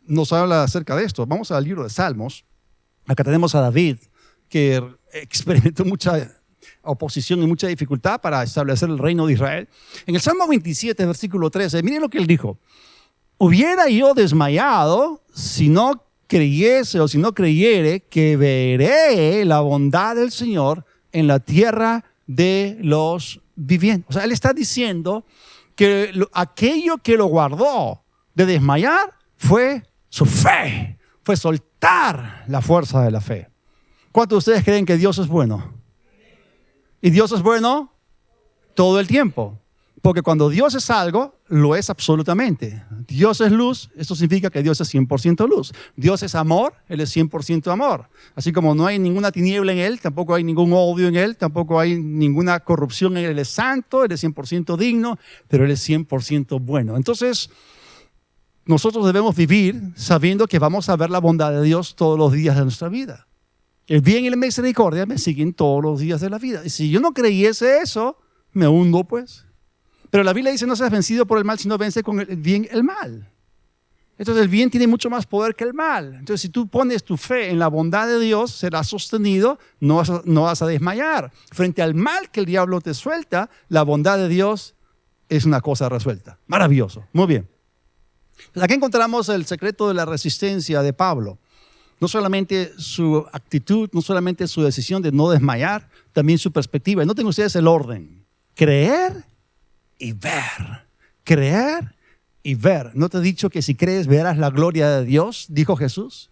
nos habla acerca de esto. Vamos al libro de Salmos. Acá tenemos a David, que experimentó mucha oposición y mucha dificultad para establecer el reino de Israel. En el Salmo 27, versículo 13, miren lo que él dijo. Hubiera yo desmayado si no creyese o si no creyere que veré la bondad del Señor en la tierra de los vivientes. O sea, él está diciendo que aquello que lo guardó de desmayar fue su fe, fue soltar la fuerza de la fe. ¿Cuántos de ustedes creen que Dios es bueno? ¿Y Dios es bueno? Todo el tiempo. Porque cuando Dios es algo, lo es absolutamente. Dios es luz, esto significa que Dios es 100% luz. Dios es amor, Él es 100% amor. Así como no hay ninguna tiniebla en Él, tampoco hay ningún odio en Él, tampoco hay ninguna corrupción en Él. Él es santo, Él es 100% digno, pero Él es 100% bueno. Entonces, nosotros debemos vivir sabiendo que vamos a ver la bondad de Dios todos los días de nuestra vida. El bien y la misericordia me siguen todos los días de la vida. Y si yo no creyese eso, me hundo pues. Pero la Biblia dice, no seas vencido por el mal, sino vence con el bien el mal. Entonces el bien tiene mucho más poder que el mal. Entonces si tú pones tu fe en la bondad de Dios, serás sostenido, no vas a desmayar. Frente al mal que el diablo te suelta, la bondad de Dios es una cosa resuelta. Maravilloso. Muy bien. Aquí encontramos el secreto de la resistencia de Pablo. No solamente su actitud, no solamente su decisión de no desmayar, también su perspectiva. Noten ustedes el orden. Creer y ver. Creer y ver. ¿No te he dicho que si crees verás la gloria de Dios? Dijo Jesús.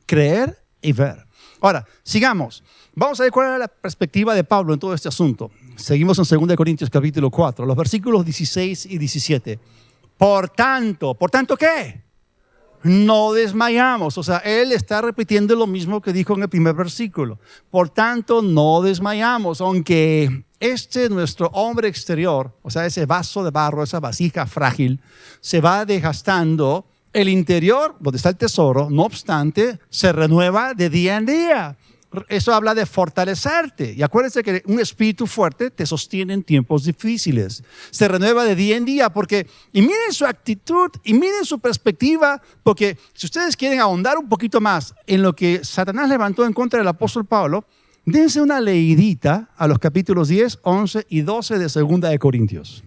Creer y ver. Ahora, sigamos. Vamos a ver cuál era la perspectiva de Pablo en todo este asunto. Seguimos en 2 Corintios capítulo 4, los versículos 16 y 17. ¿Por tanto qué? No desmayamos. O sea, él está repitiendo lo mismo que dijo en el primer versículo. Por tanto, no desmayamos, aunque nuestro hombre exterior, o sea, ese vaso de barro, esa vasija frágil, se va desgastando. El interior, donde está el tesoro, no obstante, se renueva de día en día. Eso habla de fortalecerte. Y acuérdense que un espíritu fuerte te sostiene en tiempos difíciles. Se renueva de día en día y miren su actitud y miren su perspectiva, porque si ustedes quieren ahondar un poquito más en lo que Satanás levantó en contra del apóstol Pablo, dense una leidita a los capítulos 10, 11 y 12 de 2 Corintios.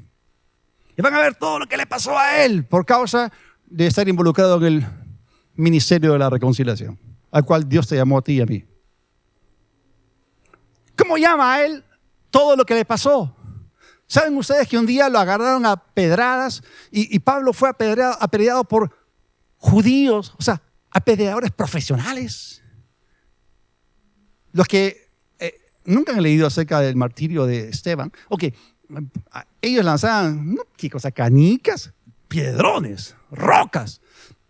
Y van a ver todo lo que le pasó a él por causa de estar involucrado en el ministerio de la reconciliación, al cual Dios te llamó a ti y a mí. ¿Cómo llama a él todo lo que le pasó? ¿Saben ustedes que un día lo agarraron a pedradas y Pablo fue apedreado por judíos, o sea, apedreadores profesionales? Los que nunca han leído acerca del martirio de Esteban, ellos lanzaban, ¿qué cosa? Canicas, piedrones, rocas.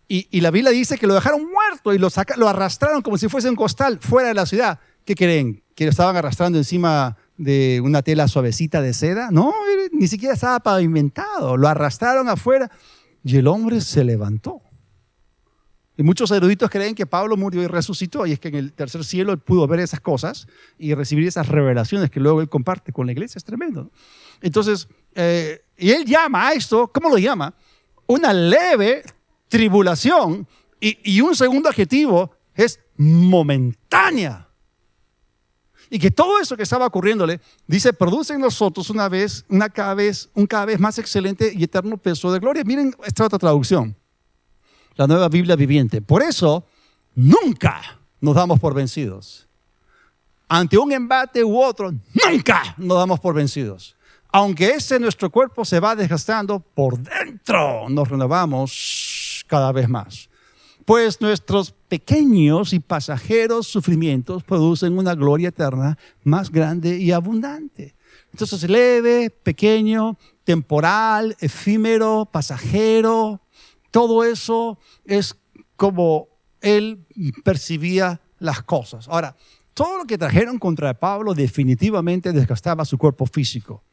Y la Biblia dice que lo dejaron muerto y lo arrastraron como si fuese un costal fuera de la ciudad. ¿Qué creen? ¿Que lo estaban arrastrando encima de una tela suavecita de seda? No, ni siquiera estaba pavimentado. Lo arrastraron afuera y el hombre se levantó. Y muchos eruditos creen que Pablo murió y resucitó, y es que en el tercer cielo él pudo ver esas cosas y recibir esas revelaciones que luego él comparte con la iglesia. Es tremendo. Entonces, y él llama a esto, ¿cómo lo llama? Una leve tribulación, y un segundo adjetivo es momentánea. Y que todo eso que estaba ocurriéndole, dice, produce en nosotros un cada vez más excelente y eterno peso de gloria. Miren esta otra traducción, la Nueva Biblia Viviente. Por eso, nunca nos damos por vencidos. Ante un embate u otro, nunca nos damos por vencidos. Aunque nuestro cuerpo se va desgastando, por dentro nos renovamos cada vez más. Pues nuestros pequeños y pasajeros sufrimientos producen una gloria eterna más grande y abundante. Entonces, leve, pequeño, temporal, efímero, pasajero, todo eso es como él percibía las cosas. Ahora, todo lo que trajeron contra Pablo definitivamente desgastaba su cuerpo físico.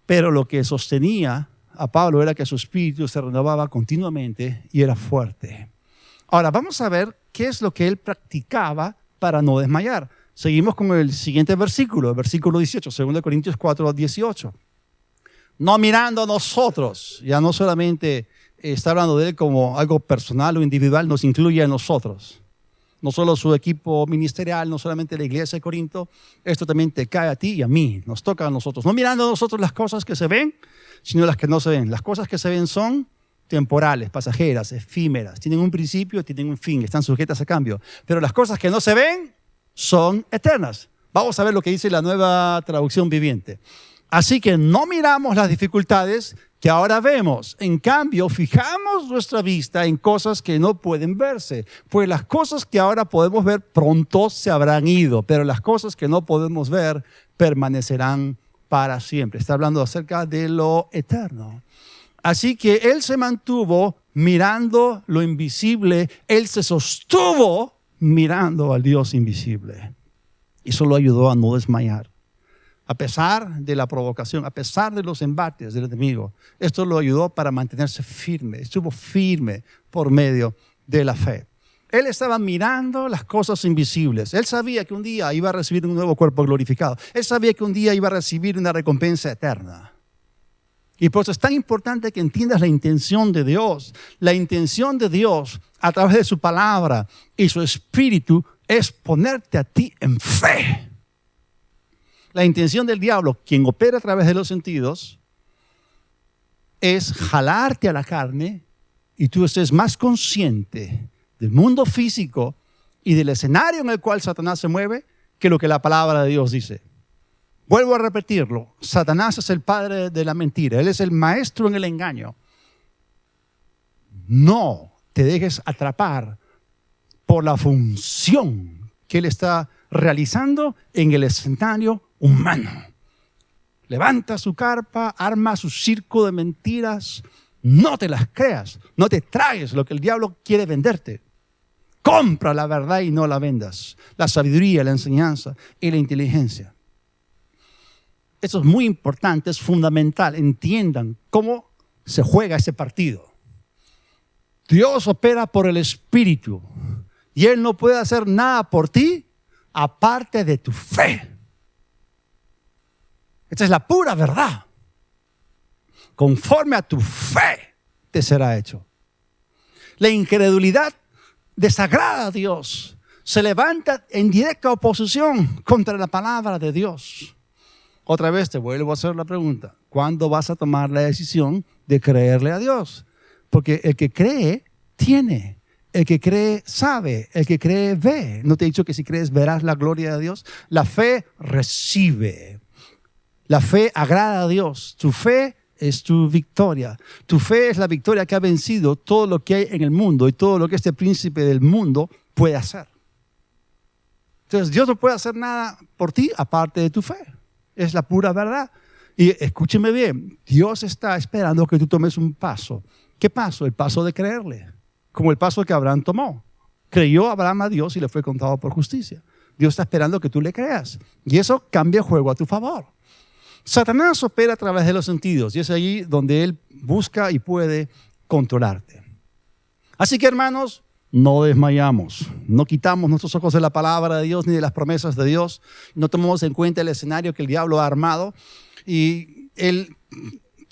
Pero lo que sostenía a Pablo era que su espíritu se renovaba continuamente y era fuerte. Ahora, vamos a ver qué es lo que él practicaba para no desmayar. Seguimos con el siguiente versículo 18, 2 Corintios 4, 18. No mirando a nosotros, ya no solamente está hablando de él como algo personal o individual, nos incluye a nosotros. No solo su equipo ministerial, no solamente la iglesia de Corinto, esto también te cae a ti y a mí, nos toca a nosotros. No mirando a nosotros las cosas que se ven, sino las que no se ven. Las cosas que se ven son temporales, pasajeras, efímeras, tienen un principio, tienen un fin, están sujetas a cambio. Pero las cosas que no se ven son eternas. Vamos a ver lo que dice la Nueva Traducción Viviente. Así que no miramos las dificultades que ahora vemos. En cambio, fijamos nuestra vista en cosas que no pueden verse. Pues las cosas que ahora podemos ver pronto se habrán ido, pero las cosas que no podemos ver permanecerán para siempre. Está hablando acerca de lo eterno. Así que él se mantuvo mirando lo invisible. Él se sostuvo mirando al Dios invisible. Eso lo ayudó a no desmayar. A pesar de la provocación, a pesar de los embates del enemigo, esto lo ayudó para mantenerse firme. Estuvo firme por medio de la fe. Él estaba mirando las cosas invisibles. Él sabía que un día iba a recibir un nuevo cuerpo glorificado. Él sabía que un día iba a recibir una recompensa eterna. Y por eso es tan importante que entiendas la intención de Dios. La intención de Dios a través de su palabra y su espíritu es ponerte a ti en fe. La intención del diablo, quien opera a través de los sentidos, es jalarte a la carne y tú estés más consciente del mundo físico y del escenario en el cual Satanás se mueve que lo que la palabra de Dios dice. Vuelvo a repetirlo, Satanás es el padre de la mentira, él es el maestro en el engaño. No te dejes atrapar por la función que él está realizando en el escenario humano. Levanta su carpa, arma su circo de mentiras. No te las creas, no te traes lo que el diablo quiere venderte. Compra la verdad y no la vendas. La sabiduría, la enseñanza y la inteligencia. Eso es muy importante, es fundamental. Entiendan cómo se juega ese partido. Dios opera por el Espíritu y Él no puede hacer nada por ti aparte de tu fe. Esta es la pura verdad. Conforme a tu fe te será hecho. La incredulidad desagrada a Dios. Se levanta en directa oposición contra la palabra de Dios. Otra vez te vuelvo a hacer la pregunta. ¿Cuándo vas a tomar la decisión de creerle a Dios? Porque el que cree, tiene. El que cree, sabe. El que cree, ve. ¿No te he dicho que si crees verás la gloria de Dios? La fe recibe. La fe agrada a Dios. Tu fe es tu victoria. Tu fe es la victoria que ha vencido todo lo que hay en el mundo y todo lo que este príncipe del mundo puede hacer. Entonces, Dios no puede hacer nada por ti aparte de tu fe. Es la pura verdad. Y escúcheme bien, Dios está esperando que tú tomes un paso. ¿Qué paso? El paso de creerle. Como el paso que Abraham tomó. Creyó Abraham a Dios y le fue contado por justicia. Dios está esperando que tú le creas. Y eso cambia el juego a tu favor. Satanás opera a través de los sentidos y es allí donde él busca y puede controlarte. Así que, hermanos, no desmayamos, no quitamos nuestros ojos de la palabra de Dios ni de las promesas de Dios, no tomamos en cuenta el escenario que el diablo ha armado y él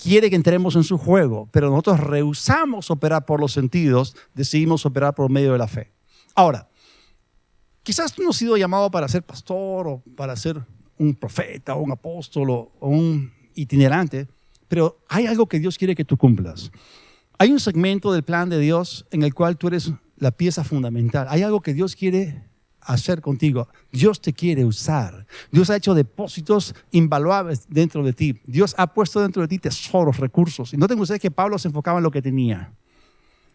quiere que entremos en su juego, pero nosotros rehusamos operar por los sentidos, decidimos operar por medio de la fe. Ahora, quizás tú no has sido llamado para ser pastor o para ser un profeta o un apóstol o un itinerante, pero hay algo que Dios quiere que tú cumplas. Hay un segmento del plan de Dios en el cual tú eres la pieza fundamental. Hay algo que Dios quiere hacer contigo. Dios te quiere usar. Dios ha hecho depósitos invaluables dentro de ti. Dios ha puesto dentro de ti tesoros, recursos. Y noten ustedes que Pablo se enfocaba en lo que tenía.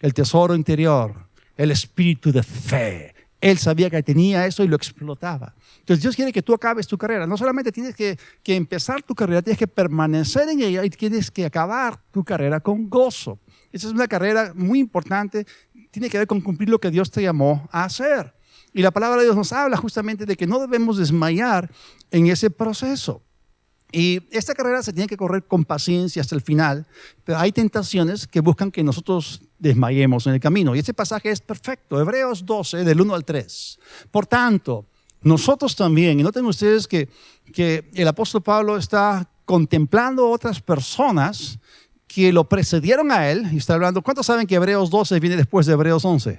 El tesoro interior, el espíritu de fe. Él sabía que tenía eso y lo explotaba. Entonces Dios quiere que tú acabes tu carrera. No solamente tienes que empezar tu carrera, tienes que permanecer en ella y tienes que acabar tu carrera con gozo. Esa es una carrera muy importante. Tiene que ver con cumplir lo que Dios te llamó a hacer. Y la palabra de Dios nos habla justamente de que no debemos desmayar en ese proceso. Y esta carrera se tiene que correr con paciencia hasta el final, pero hay tentaciones que buscan que nosotros desmayemos en el camino. Y este pasaje es perfecto, Hebreos 12, del 1 al 3. Por tanto, nosotros también, y noten ustedes que el apóstol Pablo está contemplando otras personas que lo precedieron a él, y está hablando, ¿cuántos saben que Hebreos 12 viene después de Hebreos 11?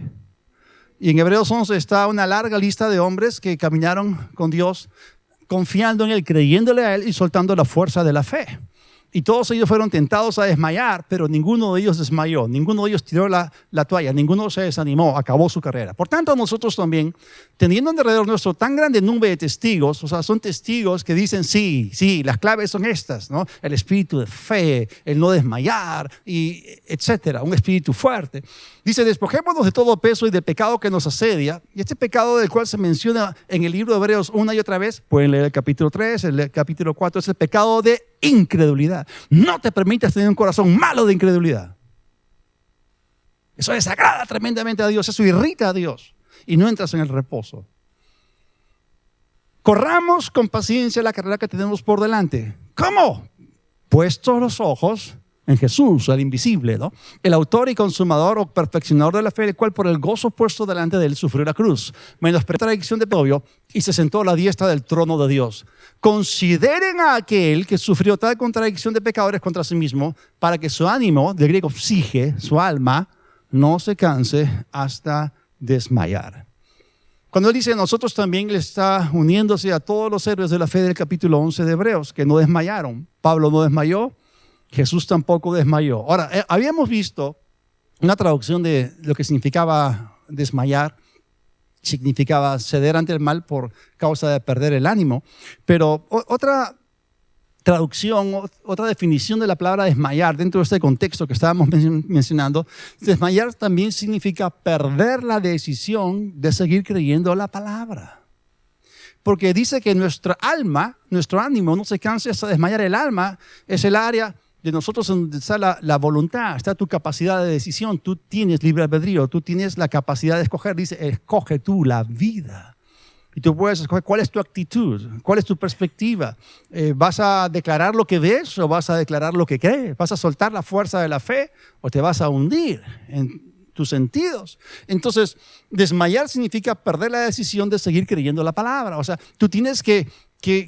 Y en Hebreos 11 está una larga lista de hombres que caminaron con Dios, confiando en Él, creyéndole a Él y soltando la fuerza de la fe. Y todos ellos fueron tentados a desmayar, pero ninguno de ellos desmayó, ninguno de ellos tiró la toalla, ninguno se desanimó, acabó su carrera. Por tanto, nosotros también, teniendo alrededor nuestro tan grande número de testigos, o sea, son testigos que dicen sí, las claves son estas, ¿no? El espíritu de fe, el no desmayar, y etcétera, un espíritu fuerte. Dice, despojémonos de todo peso y del pecado que nos asedia. Y este pecado del cual se menciona en el libro de Hebreos una y otra vez, pueden leer el capítulo 3, el capítulo 4, es el pecado de incredulidad. No te permitas tener un corazón malo de incredulidad. Eso desagrada tremendamente a Dios, eso irrita a Dios y no entras en el reposo. Corramos con paciencia la carrera que tenemos por delante. ¿Cómo? Puestos los ojos en Jesús, el invisible, ¿no? El autor y consumador o perfeccionador de la fe, el cual por el gozo puesto delante de él sufrió la cruz, menospreció la traición de Pablo y se sentó a la diestra del trono de Dios. Consideren a aquel que sufrió tal contradicción de pecadores contra sí mismo, para que su ánimo, de griego psique, su alma, no se canse hasta desmayar. Cuando él dice nosotros también, le está uniéndose a todos los héroes de la fe del capítulo 11 de Hebreos, que no desmayaron. Pablo no desmayó, Jesús tampoco desmayó. Ahora, habíamos visto una traducción de lo que significaba desmayar, significaba ceder ante el mal por causa de perder el ánimo, pero otra traducción, otra definición de la palabra desmayar dentro de este contexto que estábamos mencionando, desmayar también significa perder la decisión de seguir creyendo la palabra. Porque dice que nuestra alma, nuestro ánimo no se canse hasta desmayar. El alma es el área de nosotros donde está la voluntad, está tu capacidad de decisión, tú tienes libre albedrío, tú tienes la capacidad de escoger, dice, escoge tú la vida. Y tú puedes escoger cuál es tu actitud, cuál es tu perspectiva. ¿Vas a declarar lo que ves o vas a declarar lo que crees? ¿Vas a soltar la fuerza de la fe o te vas a hundir en tus sentidos? Entonces, desmayar significa perder la decisión de seguir creyendo la palabra. O sea, tú tienes que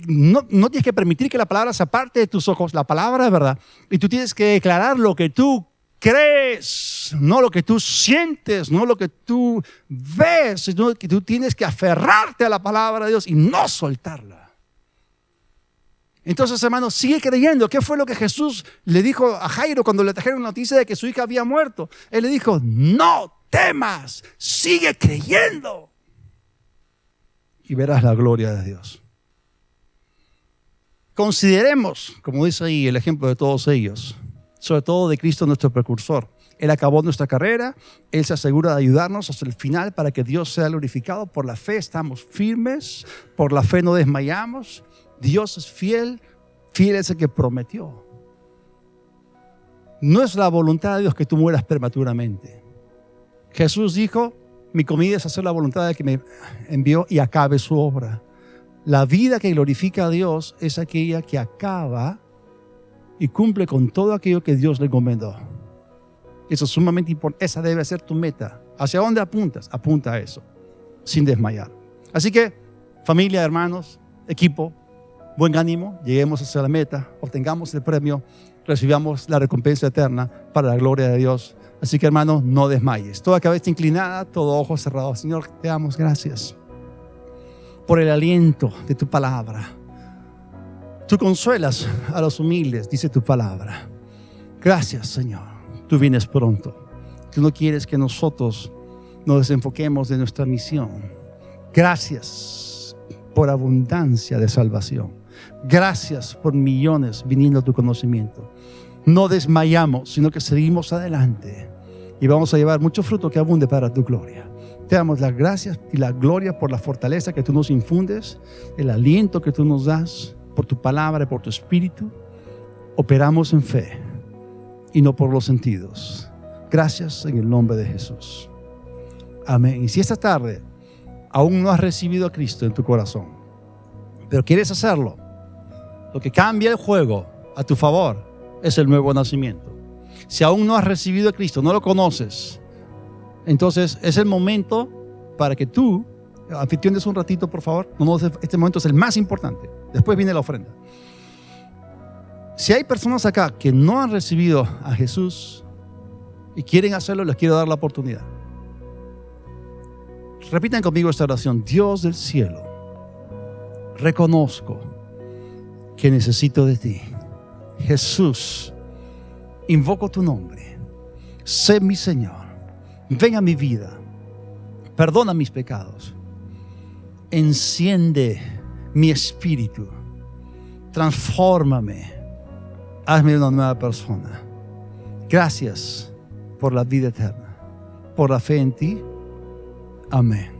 no tienes que permitir que la palabra se aparte de tus ojos, la palabra de verdad, y tú tienes que declarar lo que tú crees, no lo que tú sientes, no lo que tú ves, sino que tú tienes que aferrarte a la palabra de Dios y no soltarla. Entonces, hermano, sigue creyendo. ¿Qué fue lo que Jesús le dijo a Jairo cuando le trajeron la noticia de que su hija había muerto? Él le dijo, no temas, sigue creyendo y verás la gloria de Dios. Consideremos, como dice ahí, el ejemplo de todos ellos, sobre todo de Cristo nuestro precursor. Él acabó nuestra carrera, Él se asegura de ayudarnos hasta el final para que Dios sea glorificado. Por la fe estamos firmes, por la fe no desmayamos. Dios es fiel, fiel es el que prometió. No es la voluntad de Dios que tú mueras prematuramente. Jesús dijo, mi comida es hacer la voluntad de que me envió y acabe su obra. La vida que glorifica a Dios es aquella que acaba y cumple con todo aquello que Dios le encomendó. Eso es sumamente importante. Esa debe ser tu meta. ¿Hacia dónde apuntas? Apunta a eso, sin desmayar. Así que, familia, hermanos, equipo, buen ánimo, lleguemos hacia la meta, obtengamos el premio, recibamos la recompensa eterna para la gloria de Dios. Así que, hermano, no desmayes. Toda cabeza inclinada, todo ojo cerrado. Señor, te damos gracias por el aliento de tu palabra. Tú consuelas a los humildes, dice tu palabra. Gracias, Señor. Tú vienes pronto. Tú no quieres que nosotros nos desenfoquemos de nuestra misión. Gracias por abundancia de salvación. Gracias por millones viniendo a tu conocimiento. No desmayamos, sino que seguimos adelante y vamos a llevar mucho fruto que abunde para tu gloria. Te damos las gracias y la gloria por la fortaleza que tú nos infundes, el aliento que tú nos das, por tu palabra y por tu espíritu. Operamos en fe y no por los sentidos. Gracias en el nombre de Jesús. Amén. Y si esta tarde aún no has recibido a Cristo en tu corazón, pero quieres hacerlo, Lo que cambia el juego a tu favor es el nuevo nacimiento. Si aún no has recibido a Cristo, no lo conoces, entonces es el momento para que tú, anfitriones un ratito, por favor. Este momento es el más importante. Después viene la ofrenda. Si hay personas acá que no han recibido a Jesús y quieren hacerlo, les quiero dar la oportunidad. Repitan conmigo esta oración. Dios del cielo, reconozco que necesito de ti. Jesús, invoco tu nombre. Sé mi Señor. Ven a mi vida. Perdona mis pecados. Enciende mi espíritu. Transfórmame. Hazme una nueva persona. Gracias por la vida eterna. Por la fe en ti. Amén.